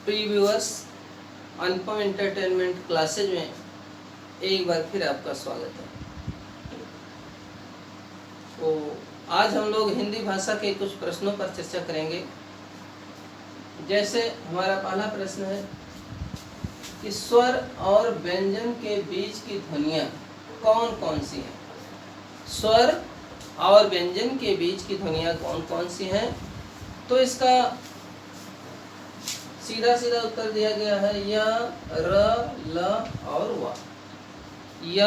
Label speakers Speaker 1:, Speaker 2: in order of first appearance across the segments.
Speaker 1: Pre viewers, अनुपम entertainment classes में एक बार फिर आपका स्वागत है। तो आज हम लोग हिंदी भाषा के कुछ प्रश्नों पर चर्चा करेंगे। जैसे हमारा पहला प्रश्न है कि स्वर और व्यंजन के बीच की ध्वनियाँ कौन कौन सी हैं। स्वर और व्यंजन के बीच की ध्वनियाँ कौन कौन सी हैं। तो इसका सीधा सीधा उत्तर दिया गया है य, र, ल और व। य,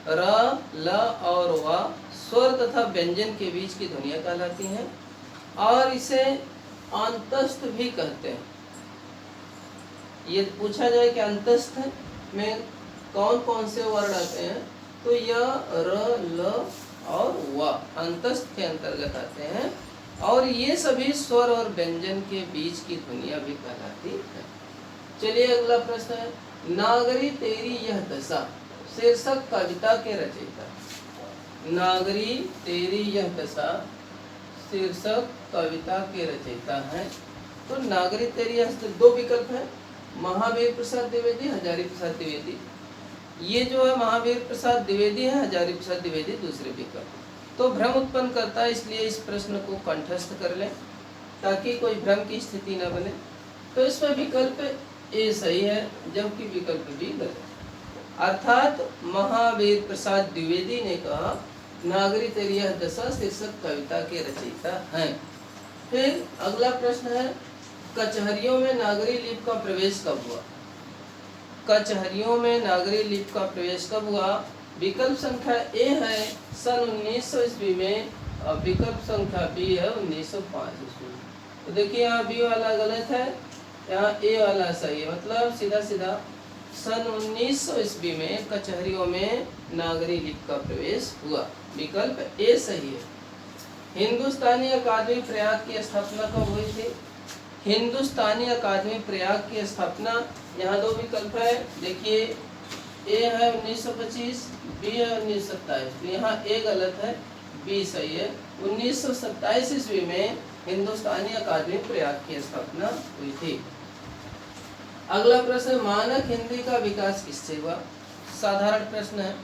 Speaker 1: र, ल और व स्वर तथा व्यंजन के बीच की ध्वनियाँ कहलाती हैं और इसे अंतस्थ भी कहते हैं। ये पूछा जाए कि अंतस्थ में कौन कौन से वर्ण आते हैं, तो य, र, ल और व अंतस्थ के अंतर्गत आते हैं और ये सभी स्वर और व्यंजन के बीच की ध्वनियाँ भी कहलाती है। चलिए अगला प्रश्न है, नागरी तेरी यह दशा शीर्षक कविता के रचयिता। नागरी तेरी यह दशा शीर्षक कविता के रचयिता हैं। तो नागरी तेरी यह दो विकल्प है, महावीर प्रसाद द्विवेदी, हजारी प्रसाद द्विवेदी। ये जो है महावीर प्रसाद द्विवेदी है, हजारी प्रसाद द्विवेदी दूसरे विकल्प। तो भ्रम उत्पन्न करता है, इसलिए इस प्रश्न को कंठस्थ कर लें ताकि कोई भ्रम की स्थिति न बने। तो इसमें विकल्प ए सही है जबकि विकल्प बी गलत। अर्थात महावीर प्रसाद द्विवेदी ने कहा नागरी तेरी यह दशा शीर्षक कविता के रचयिता हैं। फिर अगला प्रश्न है, कचहरियों में नागरी लिपि का प्रवेश कब हुआ। कचहरियों में नागरी लिपि का प्रवेश कब हुआ। विकल्प संख्या ए है सन 1900 ईस्वी में और विकल्प संख्या बी है 1905 ईस्वी में। तो देखिए यहाँ बी वाला गलत है, यहाँ ए वाला सही है। मतलब सीधा सीधा सन 1900 ईस्वी में कचहरियों में नागरी लिपि का प्रवेश हुआ। विकल्प ए सही है। हिंदुस्तानी अकादमी प्रयाग की स्थापना कब हुई थी। हिंदुस्तानी अकादमी प्रयाग की स्थापना, यहाँ दो विकल्प है। देखिए ए है 1925, बी है 1927। तो यहाँ ए गलत है, बी सही है। 1927 ईस्वी में हिंदुस्तानी अकादमी प्रयाग की स्थापना हुई थी। अगला प्रश्न, मानक हिंदी का विकास किससे हुआ। साधारण प्रश्न है,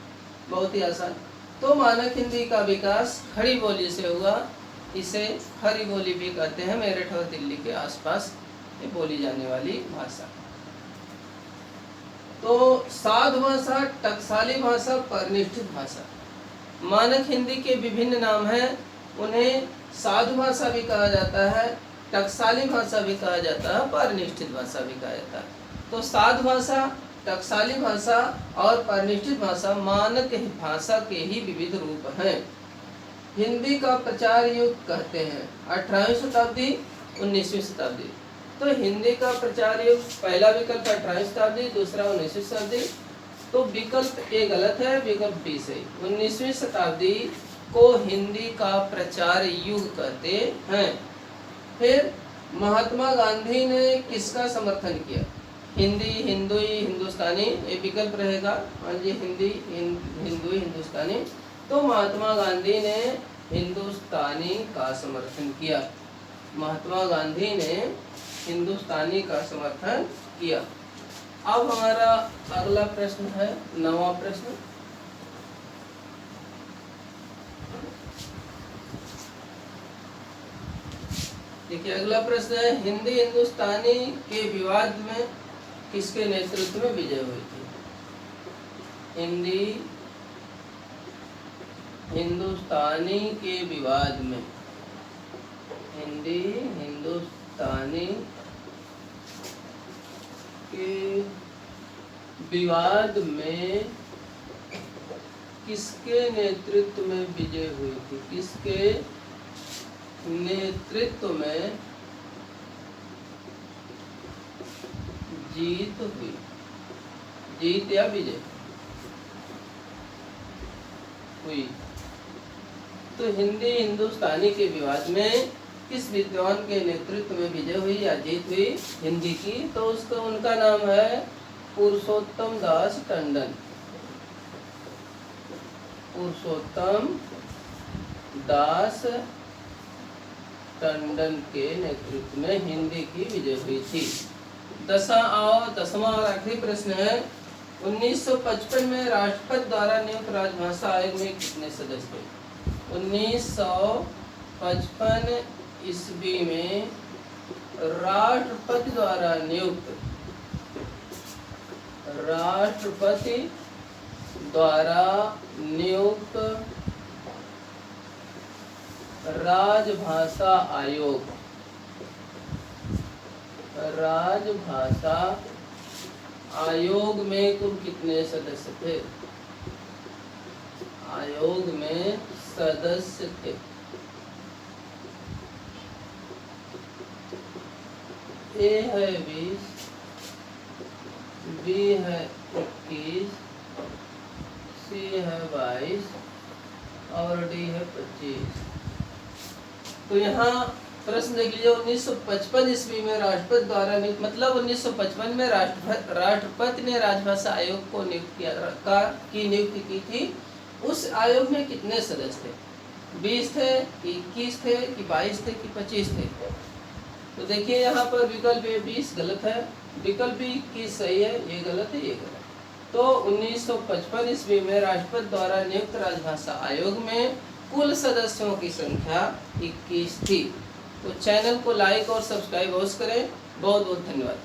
Speaker 1: बहुत ही आसान। तो मानक हिंदी का विकास खड़ी बोली से हुआ। इसे खड़ी बोली भी कहते हैं। मेरठ और दिल्ली के आसपास ये बोली जाने वाली भाषा। तो साधु भाषा, टकसाली भाषा, परिनिष्ठित भाषा। मानक हिंदी के विभिन्न नाम हैं। उन्हें साधु भाषा भी कहा जाता है, टकसाली भाषा भी कहा जाता है, परिनिष्ठित भाषा भी कहा जाता है। तो साधु भाषा, टकसाली भाषा और परिनिष्ठित भाषा मानक भाषा के ही विविध रूप हैं। हिंदी का प्रचार युग कहते हैं 18वीं शताब्दी, 19वीं शताब्दी। तो हिंदी का प्रचार युग पहला विकल्प 18वीं शताब्दी, दूसरा 19वीं शताब्दी। तो विकल्प ए गलत है, विकल्प बी सही। 19वीं शताब्दी को हिंदी का प्रचार युग कहते हैं। फिर महात्मा गांधी ने किसका समर्थन किया। हिंदी, हिंदुई, हिंदुस्तानी, ये विकल्प रहेगा। हाँ जी, हिंदी, हिंदुई, हिंदुस्तानी। तो महात्मा गांधी ने हिंदुस्तानी का समर्थन किया। महात्मा गांधी ने हिंदुस्तानी का समर्थन किया। अब हमारा अगला प्रश्न है, 9वां प्रश्न। देखिए अगला प्रश्न है, हिंदी हिंदुस्तानी के विवाद में किसके नेतृत्व में विजय हुई थी। हिंदी हिंदुस्तानी के विवाद में, हिंदी हिंदुस्तानी के विवाद में किसके नेतृत्व में विजय हुई थी। किसके नेतृत्व में जीत हुई। जीत या विजय हुई। तो हिंदी हिंदुस्तानी के विवाद में किस विद्वान के नेतृत्व में विजय हुई या जीत हुई हिंदी की। तो उसका उनका नाम है पुरुषोत्तम दास टंडन। पुरुषोत्तम दास टंडन के नेतृत्व में हिंदी की विजय हुई थी। 10वां और आखिरी प्रश्न है, 1955 में राष्ट्रपति द्वारा नियुक्त राजभाषा आयोग में कितने सदस्य थे? 1955 ईस्वी में राष्ट्रपति द्वारा नियुक्त राजभाषा आयोग में कुल कितने सदस्य थे? आयोग में सदस्य थे ए है 20, बी है 21, सी है 22 और डी है 25। तो यहाँ प्रश्न देख लीजिए, 1955 ईस्वी में राष्ट्रपति द्वारा नियुक्त, मतलब 1955 में राष्ट्रपति ने राजभाषा आयोग को नियुक्ति की थी। उस आयोग में कितने सदस्य थे? 20 थे कि 21 थे कि 22 थे कि 25 थे? तो देखिए यहाँ पर विकल्प ए 20 गलत है, विकल्प बी 21 सही है, ये गलत है, ये गलत। तो 1955 ईस्वी में राष्ट्रपति द्वारा नियुक्त राजभाषा आयोग में कुल सदस्यों की संख्या 21 थी। तो चैनल को लाइक और सब्सक्राइब अवश्य करें। बहुत बहुत धन्यवाद।